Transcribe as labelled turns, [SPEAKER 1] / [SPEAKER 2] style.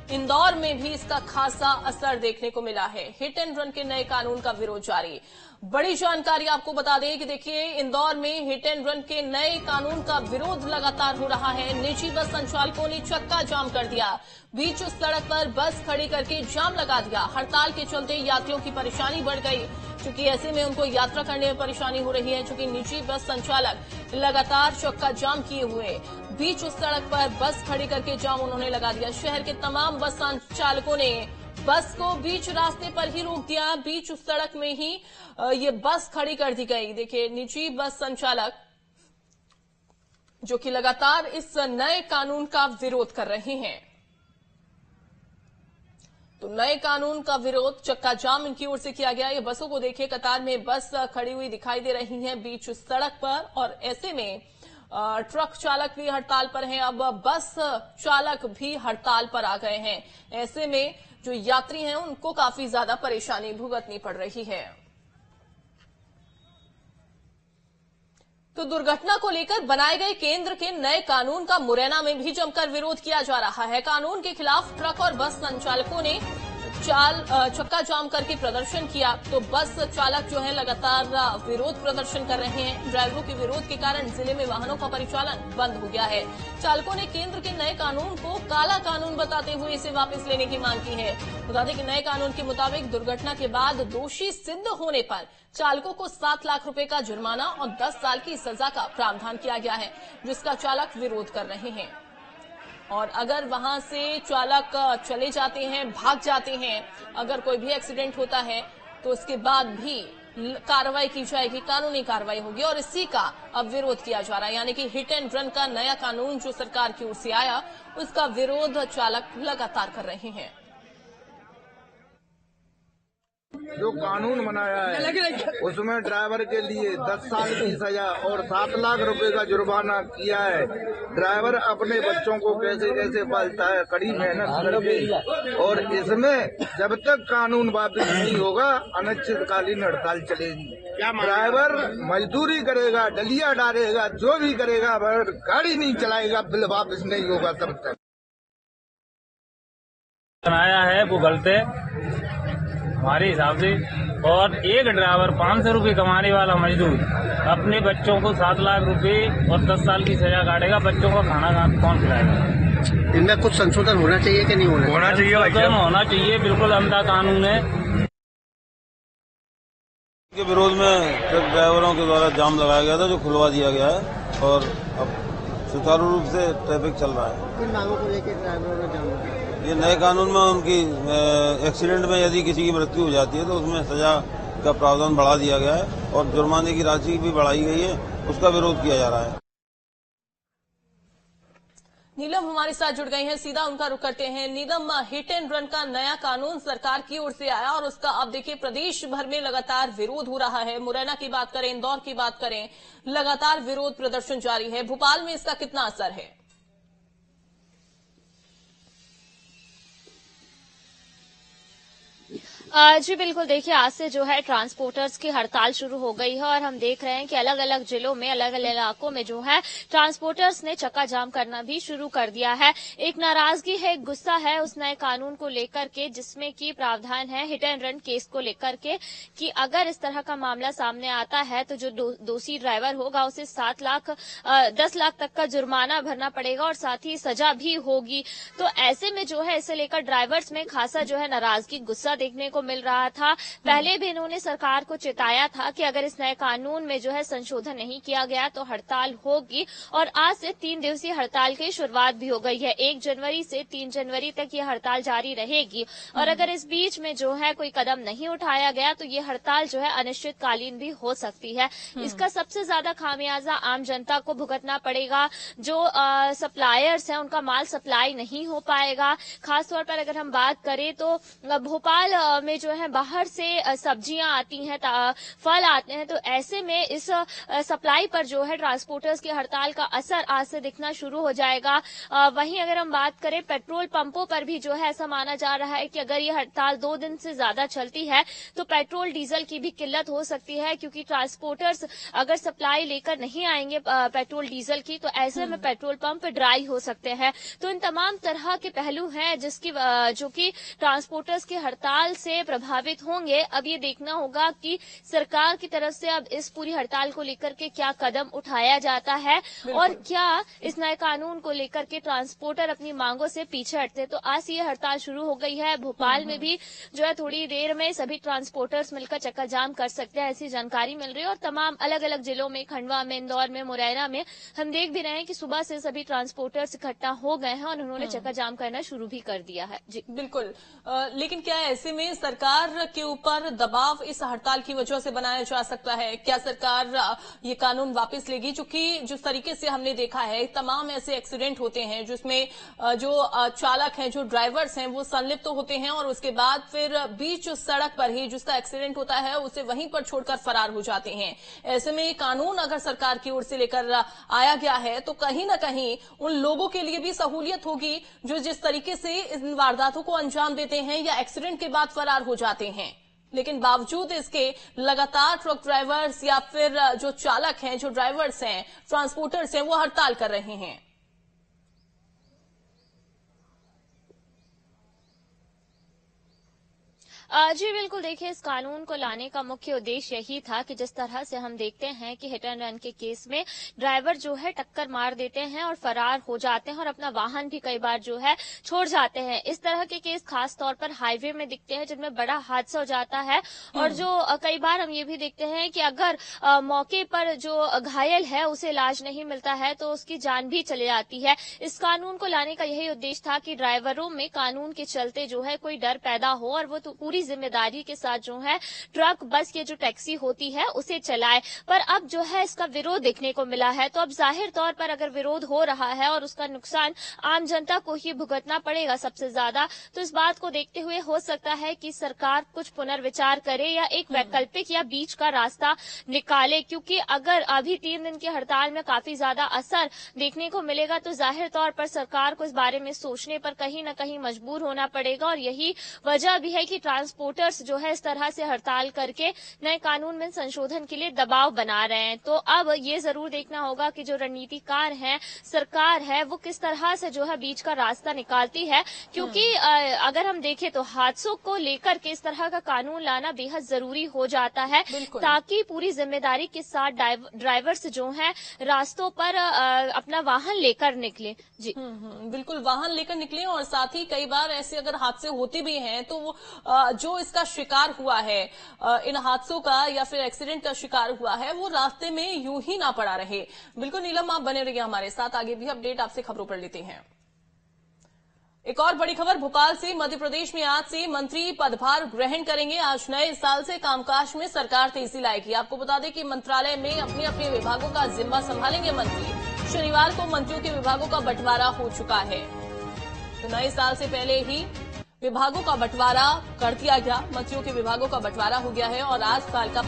[SPEAKER 1] इंदौर में भी इसका खासा असर देखने को मिला है। हिट एंड रन के नए कानून का विरोध जारी। बड़ी जानकारी आपको बता दें कि देखिए, इंदौर में हिट एंड रन के नए कानून का विरोध लगातार हो रहा है। निजी बस संचालकों ने चक्का जाम कर दिया, बीच सड़क पर बस खड़ी करके जाम लगा दिया। हड़ताल के चलते यात्रियों की परेशानी बढ़ गई, क्योंकि ऐसे में उनको यात्रा करने में परेशानी हो रही है। चूंकि निजी बस संचालक लगातार चक्का जाम किए हुए बीच सड़क पर बस खड़ी करके जाम उन्होंने लगा दिया। शहर के तमाम बस संचालकों ने बस को बीच रास्ते पर ही रोक दिया, बीच सड़क में ही ये बस खड़ी कर दी गई। देखिए, निजी बस संचालक जो कि लगातार इस नए कानून का विरोध कर रहे हैं। तो नए कानून का विरोध, चक्का जाम इनकी ओर से किया गया। ये बसों को देखिए, कतार में बस खड़ी हुई दिखाई दे रही हैं बीच सड़क पर, और ऐसे में ट्रक चालक भी हड़ताल पर हैं। अब बस चालक भी हड़ताल पर आ गए हैं। ऐसे में जो यात्री हैं उनको काफी ज्यादा परेशानी भुगतनी पड़ रही है। तो दुर्घटना को लेकर बनाए गए केंद्र के नए कानून का मुरैना में भी जमकर विरोध किया जा रहा है। कानून के खिलाफ ट्रक और बस संचालकों ने चक्का जाम करके प्रदर्शन किया। तो बस चालक जो है लगातार विरोध प्रदर्शन कर रहे हैं। ड्राइवरों के विरोध के कारण जिले में वाहनों का परिचालन बंद हो गया है। चालकों ने केंद्र के नए कानून को काला कानून बताते हुए इसे वापस लेने की मांग की है। बता दें कि नए कानून के मुताबिक दुर्घटना के बाद दोषी सिद्ध होने पर चालकों को 7 लाख रुपए का जुर्माना और 10 साल की सजा का प्रावधान किया गया है, जिसका चालक विरोध कर रहे हैं। और अगर वहां से चालक चले जाते हैं, भाग जाते हैं, अगर कोई भी एक्सीडेंट होता है तो उसके बाद भी कार्रवाई की जाएगी, कानूनी कार्रवाई होगी। और इसी का अब विरोध किया जा रहा है, यानी कि हिट एंड रन का नया कानून जो सरकार की ओर से आया, उसका विरोध चालक लगातार कर रहे हैं।
[SPEAKER 2] जो कानून बनाया है उसमें ड्राइवर के लिए 10 साल की सजा और 7 लाख रुपए का जुर्माना किया है। ड्राइवर अपने बच्चों को कैसे कैसे पालता है, कड़ी मेहनत करके, और इसमें जब तक कानून वापस नहीं होगा अनिश्चितकालीन हड़ताल चलेगी। ड्राइवर मजदूरी करेगा, डलिया डालेगा, जो भी करेगा, मगर गाड़ी नहीं चलाएगा, बिल वापस नहीं होगा तब तक।
[SPEAKER 3] बनाया है वो गलत है हमारे हिसाब से। और एक ड्राइवर 500 रुपये कमाने वाला मजदूर अपने बच्चों को 7 लाख रुपए और 10 साल की सजा काटेगा। बच्चों का खाना कौन खिलाएगा?
[SPEAKER 4] इनमें कुछ संशोधन होना चाहिए कि नहीं होना चाहिए?
[SPEAKER 3] होना चाहिए, बिल्कुल अमदा कानून है।
[SPEAKER 5] के विरोध में ट्रक ड्राइवरों के द्वारा जाम लगाया गया था, जो खुलवा दिया गया है और अब सुचारू रूप से ट्रैफिक चल रहा है।
[SPEAKER 4] किन मांगों को लेकर ड्राइवरों ने जाम लगाया?
[SPEAKER 5] ये नए कानून में उनकी एक्सीडेंट में यदि किसी की मृत्यु हो जाती है तो उसमें सजा का प्रावधान बढ़ा दिया गया है और जुर्माने की राशि भी बढ़ाई गई है, उसका विरोध किया जा रहा है।
[SPEAKER 1] नीलम हमारे साथ जुड़ गई हैं, सीधा उनका रुख करते हैं। नीलम, हिट एंड रन का नया कानून सरकार की ओर से आया और उसका अब देखिए प्रदेश भर में लगातार विरोध हो रहा है। मुरैना की बात करें, इंदौर की बात करें, लगातार विरोध प्रदर्शन जारी है। भोपाल में इसका कितना असर है?
[SPEAKER 6] जी बिल्कुल, देखिए आज से जो है ट्रांसपोर्टर्स की हड़ताल शुरू हो गई है और हम देख रहे हैं कि अलग अलग जिलों में, अलग अलग इलाकों में जो है ट्रांसपोर्टर्स ने चक्का जाम करना भी शुरू कर दिया है। एक नाराजगी है, एक गुस्सा है उस नए कानून को लेकर के, जिसमें कि प्रावधान है हिट एंड रन केस को लेकर के कि अगर इस तरह का मामला सामने आता है तो जो दोषी ड्राइवर होगा उसे 10 लाख तक का जुर्माना भरना पड़ेगा और साथ ही सजा भी होगी। तो ऐसे में जो है इसे लेकर ड्राइवर्स में खासा जो है नाराजगी, गुस्सा देखने को मिल रहा था। पहले भी इन्होंने सरकार को चेताया था कि अगर इस नए कानून में जो है संशोधन नहीं किया गया तो हड़ताल होगी और आज से 3 दिवसीय हड़ताल की शुरुआत भी हो गई है। 1 जनवरी से 3 जनवरी तक ये हड़ताल जारी रहेगी और अगर इस बीच में जो है कोई कदम नहीं उठाया गया तो ये हड़ताल जो है अनिश्चितकालीन भी हो सकती है। इसका सबसे ज्यादा खामियाजा आम जनता को भुगतना पड़ेगा। जो सप्लायर्स हैं उनका माल सप्लाई नहीं हो पाएगा। खासतौर पर अगर हम बात करें तो भोपाल में में जो है बाहर से सब्जियां आती हैं, फल आते हैं, तो ऐसे में इस सप्लाई पर जो है ट्रांसपोर्टर्स की हड़ताल का असर आज से दिखना शुरू हो जाएगा। वहीं अगर हम बात करें पेट्रोल पंपों पर भी जो है ऐसा माना जा रहा है कि अगर ये हड़ताल 2 दिन से ज्यादा चलती है तो पेट्रोल डीजल की भी किल्लत हो सकती है, क्योंकि ट्रांसपोर्टर्स अगर सप्लाई लेकर नहीं आएंगे पेट्रोल डीजल की तो ऐसे में पेट्रोल पंप ड्राई हो सकते हैं। तो इन तमाम तरह के पहलू हैं जो कि ट्रांसपोर्टर्स की हड़ताल से प्रभावित होंगे। अब ये देखना होगा कि सरकार की तरफ से अब इस पूरी हड़ताल को लेकर के क्या कदम उठाया जाता है और क्या इस नए कानून को लेकर के ट्रांसपोर्टर अपनी मांगों से पीछे हटते। तो आज ये हड़ताल शुरू हो गई है। भोपाल में भी जो है थोड़ी देर में सभी ट्रांसपोर्टर्स मिलकर चक्का जाम कर सकते हैं, ऐसी जानकारी मिल रही है। और तमाम अलग अलग जिलों में, खंडवा में, इंदौर में, मुरैना में हम देख भी रहे हैं कि सुबह से सभी ट्रांसपोर्टर्स इकट्ठा हो गए हैं और उन्होंने चक्का जाम करना शुरू भी कर दिया है। जी
[SPEAKER 1] बिल्कुल। लेकिन क्या ऐसे में सरकार के ऊपर दबाव इस हड़ताल की वजह से बनाया जा सकता है? क्या सरकार ये कानून वापस लेगी? चूंकि जिस तरीके से हमने देखा है तमाम ऐसे एक्सीडेंट होते हैं जिसमें जो चालक हैं, जो ड्राइवर्स हैं, वो संलिप्त होते हैं और उसके बाद फिर बीच सड़क पर ही जिसका एक्सीडेंट होता है उसे वहीं पर छोड़कर फरार हो जाते हैं। ऐसे में ये कानून अगर सरकार की ओर से लेकर आया गया है तो कहीं न कहीं उन लोगों के लिए भी सहूलियत होगी जो जिस तरीके से इन वारदातों को अंजाम देते हैं या एक्सीडेंट के बाद फरार हो जाते हैं। लेकिन बावजूद इसके लगातार ट्रक ड्राइवर्स या फिर जो चालक हैं, जो ड्राइवर्स हैं, ट्रांसपोर्टर्स हैं, वो हड़ताल कर रहे हैं।
[SPEAKER 6] जी बिल्कुल। देखिए, इस कानून को लाने का मुख्य उद्देश्य यही था कि जिस तरह से हम देखते हैं कि हिट एंड रन के केस में ड्राइवर जो है टक्कर मार देते हैं और फरार हो जाते हैं और अपना वाहन भी कई बार जो है छोड़ जाते हैं। इस तरह के केस खास तौर पर हाईवे में दिखते हैं जिनमें बड़ा हादसा हो जाता है और जो कई बार हम ये भी देखते हैं कि अगर मौके पर जो घायल है उसे इलाज नहीं मिलता है तो उसकी जान भी चली जाती है। इस कानून को लाने का यही उद्देश्य था कि ड्राइवरों में कानून के चलते जो है कोई डर पैदा हो और वो तो पूरी जिम्मेदारी के साथ जो है ट्रक, बस या जो टैक्सी होती है उसे चलाए। पर अब जो है इसका विरोध देखने को मिला है, तो अब जाहिर तौर पर अगर विरोध हो रहा है और उसका नुकसान आम जनता को ही भुगतना पड़ेगा सबसे ज्यादा, तो इस बात को देखते हुए हो सकता है कि सरकार कुछ पुनर्विचार करे या एक वैकल्पिक या बीच का रास्ता निकाले। क्योंकि अगर अभी 3 दिन की हड़ताल में काफी ज्यादा असर देखने को मिलेगा तो जाहिर तौर पर सरकार को इस बारे में सोचने पर कहीं न कहीं मजबूर होना पड़ेगा। और यही वजह भी है कि ट्रांसपोर्टर्स जो है इस तरह से हड़ताल करके नए कानून में संशोधन के लिए दबाव बना रहे हैं। तो अब ये जरूर देखना होगा कि जो रणनीतिकार हैं, सरकार है, वो किस तरह से जो है बीच का रास्ता निकालती है। क्योंकि अगर हम देखें तो हादसों को लेकर के इस तरह का कानून लाना बेहद जरूरी हो जाता है ताकि पूरी जिम्मेदारी के साथ ड्राइवर्स जो हैं रास्तों पर अपना वाहन लेकर निकले। जी
[SPEAKER 1] बिल्कुल, वाहन लेकर निकले। और साथ ही कई बार ऐसे अगर हादसे होते भी हैं तो जो इसका शिकार हुआ है, इन हादसों का या फिर एक्सीडेंट का शिकार हुआ है, वो रास्ते में यूं ही ना पड़ा रहे। बिल्कुल नीलम, आप बने रहिए हमारे साथ, आगे भी अपडेट आपसे खबरों पर लेते हैं। एक और बड़ी खबर भोपाल से। मध्य प्रदेश में आज से मंत्री पदभार ग्रहण करेंगे। आज नए साल से कामकाज में सरकार तेजी लाएगी। आपको बता दें कि मंत्रालय में अपने अपने विभागों का जिम्मा संभालेंगे मंत्री। शनिवार को मंत्रियों के विभागों का बंटवारा हो चुका है, तो नए साल से पहले ही विभागों का बंटवारा कर दिया गया। मंत्रियों के विभागों का बंटवारा हो गया है और आज साल का